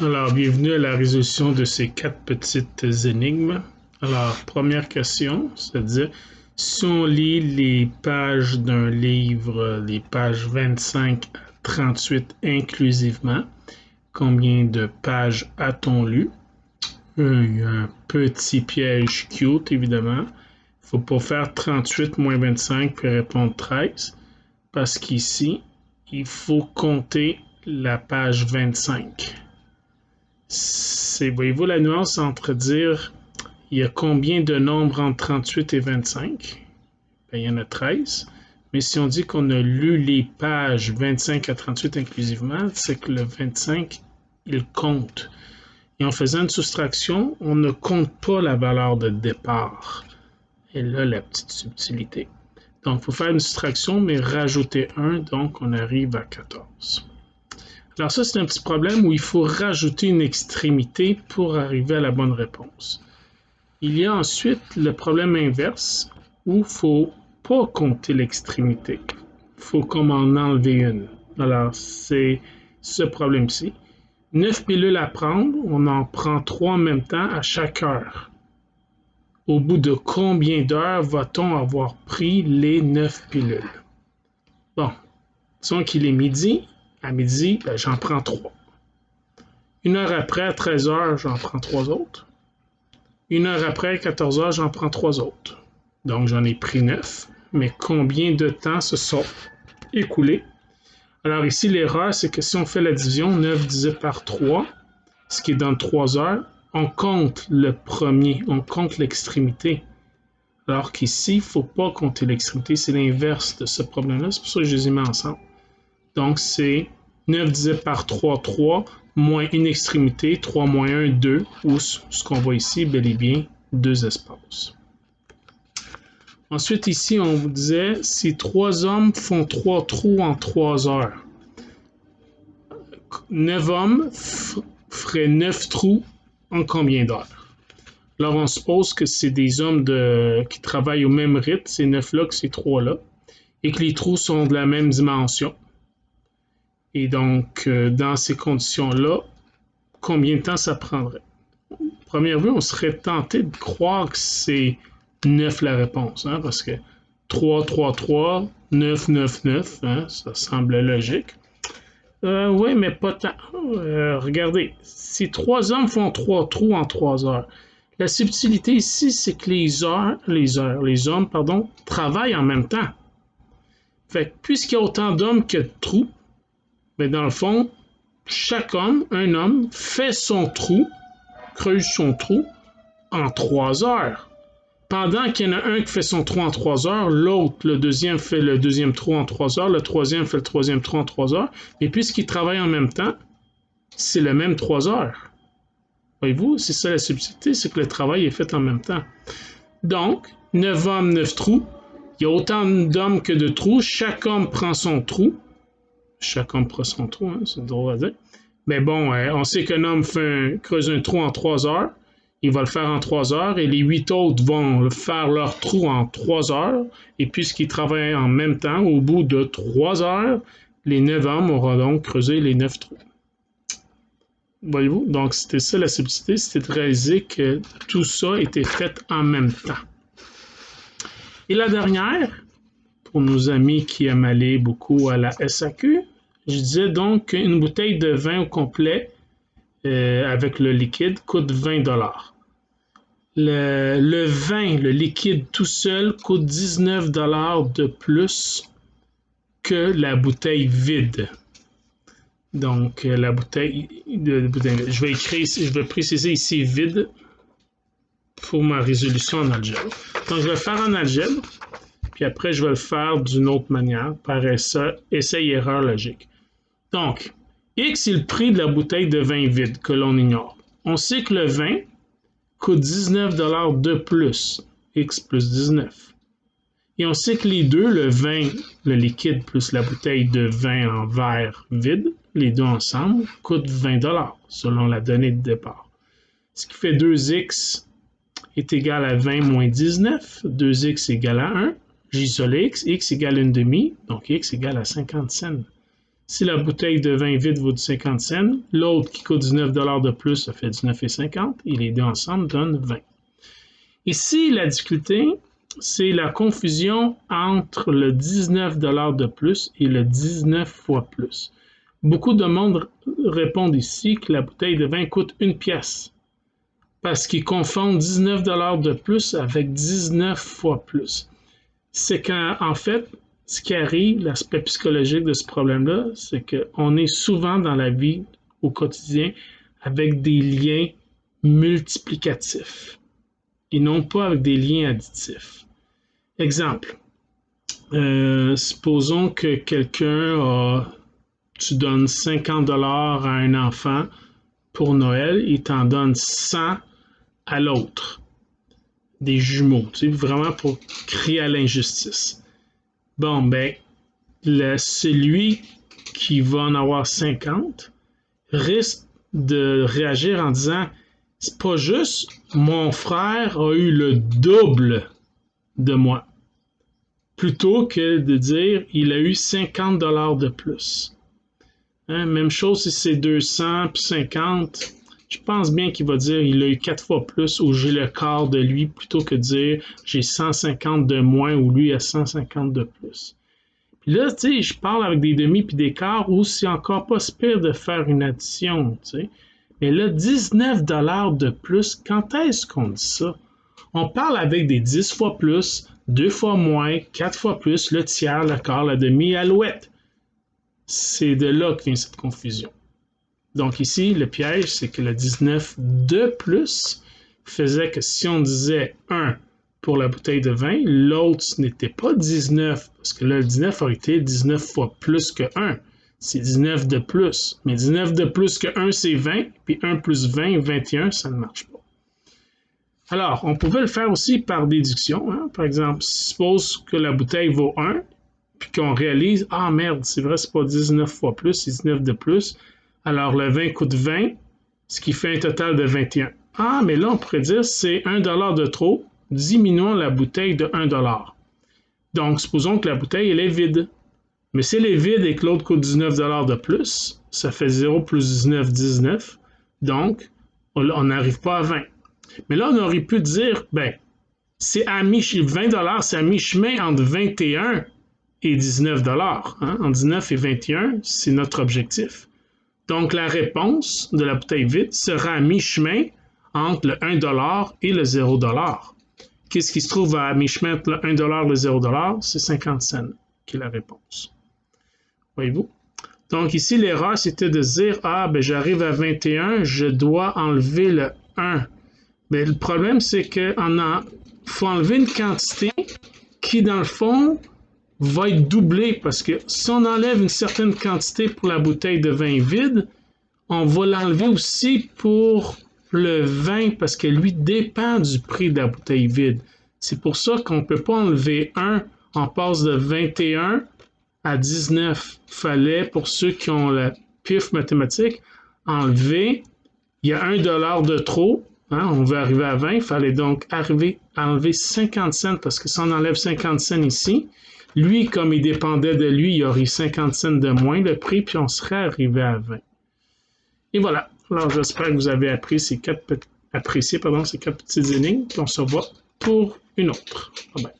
Alors, bienvenue à la résolution de ces 4 petites énigmes. Alors, première question, c'est-à-dire, si on lit les pages d'un livre, les pages 25 à 38 inclusivement, combien de pages a-t-on lu? Il y a un petit piège cute, évidemment. Il ne faut pas faire 38 moins 25 puis répondre 13, parce qu'ici, il faut compter la page 25. Voyez-vous la nuance entre dire il y a combien de nombres entre 38 et 25? Ben, il y en a 13. Mais si on dit qu'on a lu les pages 25 à 38 inclusivement, c'est que le 25, il compte. Et en faisant une soustraction, on ne compte pas la valeur de départ. Et là, la petite subtilité. Donc, il faut faire une soustraction, mais rajouter 1, donc on arrive à 14. Alors ça, c'est un petit problème où il faut rajouter une extrémité pour arriver à la bonne réponse. Il y a ensuite le problème inverse où il ne faut pas compter l'extrémité. Il faut comme en enlever une. Alors, c'est ce problème-ci. 9 pilules à prendre, on en prend 3 en même temps à chaque heure. Au bout de combien d'heures va-t-on avoir pris les 9 pilules? Bon, disons qu'il est midi. À midi, ben, j'en prends 3. Une heure après, à 13 heures, j'en prends 3 autres. Une heure après, à 14 heures, j'en prends 3 autres. Donc, j'en ai pris 9. Mais combien de temps se sont écoulés? Alors ici, l'erreur, c'est que si on fait la division 9 divisé par 3, ce qui est dans 3 heures, on compte le premier, on compte l'extrémité. Alors qu'ici, il ne faut pas compter l'extrémité, c'est l'inverse de ce problème-là. C'est pour ça que je les ai mis ensemble. Donc, c'est 9 divisé par 3, 3, moins une extrémité, 3 moins 1, 2, ou ce qu'on voit ici, bel et bien, 2 espaces. Ensuite, ici, on vous disait, si 3 hommes font 3 trous en 3 heures, 9 hommes feraient 9 trous en combien d'heures? Alors, on suppose que c'est des hommes qui travaillent au même rythme, ces 9-là que ces 3-là, et que les trous sont de la même dimension. Et donc, dans ces conditions-là, combien de temps ça prendrait? Première vue, on serait tenté de croire que c'est 9 la réponse, hein, parce que 3, 3, 3, 9, 9, 9, hein, ça semble logique. Oui, mais pas tant. Regardez, si 3 hommes font 3 trous en 3 heures, la subtilité ici, c'est que les hommes, travaillent en même temps. Fait que puisqu'il y a autant d'hommes que de trous, mais dans le fond, chaque homme, un homme, fait son trou, creuse son trou en 3 heures. Pendant qu'il y en a un qui fait son trou en 3 heures, l'autre, le deuxième, fait le deuxième trou en 3 heures, le troisième fait le troisième trou en 3 heures. Mais puisqu'ils travaillent en même temps, c'est le même 3 heures. Voyez-vous, c'est ça la subtilité, c'est que le travail est fait en même temps. Donc, 9 hommes, 9 trous. Il y a autant d'hommes que de trous. Chaque homme prend son trou. Chaque homme prend son trou, hein, c'est drôle à dire. Mais bon, on sait qu'un homme creuse un trou en 3 heures. Il va le faire en 3 heures et les 8 autres vont faire leur trou en 3 heures. Et puisqu'ils travaillent en même temps, au bout de 3 heures, les 9 hommes auront donc creusé les 9 trous. Voyez-vous? Donc, c'était ça la subtilité, c'était de réaliser que tout ça était fait en même temps. Et la dernière, pour nos amis qui aiment aller beaucoup à la SAQ, je disais donc qu'une bouteille de vin au complet avec le liquide coûte 20 $. Le vin, le liquide tout seul, coûte 19 $ de plus que la bouteille vide. Donc, la bouteille, je vais préciser ici vide pour ma résolution en algèbre. Donc, je vais le faire en algèbre, puis après, je vais le faire d'une autre manière, par essai-erreur logique. Donc, X est le prix de la bouteille de vin vide que l'on ignore. On sait que le vin coûte 19 $ de plus, X plus 19. Et on sait que les deux, le vin, le liquide plus la bouteille de vin en verre vide, les deux ensemble, coûtent 20 $, selon la donnée de départ. Ce qui fait 2x est égal à 20 moins 19, 2x égale à 1, j'isole x égale 1,5, donc x égale à 50 cents. Si la bouteille de vin vide vaut 50 cents, l'autre qui coûte 19 $ de plus, ça fait 19,50 et les deux ensemble donnent 20. Ici, la difficulté, c'est la confusion entre le 19 $ de plus et le 19 fois plus. Beaucoup de monde répondent ici que la bouteille de vin coûte 1 pièce parce qu'ils confondent 19 $ de plus avec 19 fois plus. C'est qu'en fait, ce qui arrive, l'aspect psychologique de ce problème-là, c'est qu'on est souvent dans la vie au quotidien avec des liens multiplicatifs et non pas avec des liens additifs. Exemple, supposons que tu donnes 50 $ à un enfant pour Noël, il t'en donne 100 à l'autre. Des jumeaux, tu sais, vraiment pour crier à l'injustice. Bon, ben, celui qui va en avoir 50 risque de réagir en disant « C'est pas juste, mon frère a eu le double de moi. » Plutôt que de dire « Il a eu 50 $ de plus. » Hein, même chose si c'est 200 puis 50, je pense bien qu'il va dire « Il a eu 4 fois plus » ou « J'ai le quart de lui » plutôt que de dire « J'ai 150 de moins » ou « Lui a 150 de plus. » Puis là, tu sais, je parle avec des demi puis des quarts où c'est encore pas pire de faire une addition, tu sais. Mais là, 19 $ de plus, quand est-ce qu'on dit ça? On parle avec des 10 fois plus, 2 fois moins, 4 fois plus, le tiers, le quart, la demi, alouette. C'est de là que vient cette confusion. Donc ici, le piège, c'est que le 19 de plus faisait que si on disait 1 pour la bouteille de vin, l'autre, ce n'était pas 19, parce que là, le 19 aurait été 19 fois plus que 1. C'est 19 de plus. Mais 19 de plus que 1, c'est 20, puis 1 plus 20, 21, ça ne marche pas. Alors, on pouvait le faire aussi par déduction. Hein? Par exemple, suppose que la bouteille vaut 1, puis qu'on réalise, ah merde, c'est vrai, c'est pas 19 fois plus, c'est 19 de plus. Alors, le vin coûte 20, ce qui fait un total de 21. Ah, mais là, on pourrait dire, c'est 1 $ de trop, diminuons la bouteille de 1 $. Donc, supposons que la bouteille, elle est vide. Mais si elle est vide et que l'autre coûte 19 $ de plus, ça fait 0 plus 19, 19. Donc, on n'arrive pas à 20. Mais là, on aurait pu dire, ben, c'est 20 $, c'est à mi-chemin entre 21 et 19 $. Hein? Entre 19 et 21, c'est notre objectif. Donc, la réponse de la bouteille vide sera à mi-chemin entre le 1 $ et le 0 $. Qu'est-ce qui se trouve à mi-chemin entre le 1 $ et le 0 $? C'est 50 cents qui est la réponse. Voyez-vous? Donc ici, l'erreur, c'était de dire, ah, ben j'arrive à 21, je dois enlever le 1. Mais le problème, c'est qu'il faut enlever une quantité qui, dans le fond, va être doublée, parce que si on enlève une certaine quantité pour la bouteille de vin vide, on va l'enlever aussi pour le vin, parce que lui dépend du prix de la bouteille vide. C'est pour ça qu'on ne peut pas enlever 1, on passe de 21 à 19. Il fallait, pour ceux qui ont la pif mathématique, enlever, il y a 1 $ de trop, hein, on veut arriver à 20, il fallait donc arriver à enlever 50 cents, parce que si on enlève 50 cents ici, lui, comme il dépendait de lui, il y aurait 50 cents de moins le prix, puis on serait arrivé à 20. Et voilà. Alors, j'espère que vous avez apprécié ces quatre petites énigmes, puis on se revoit pour une autre. Bye bye.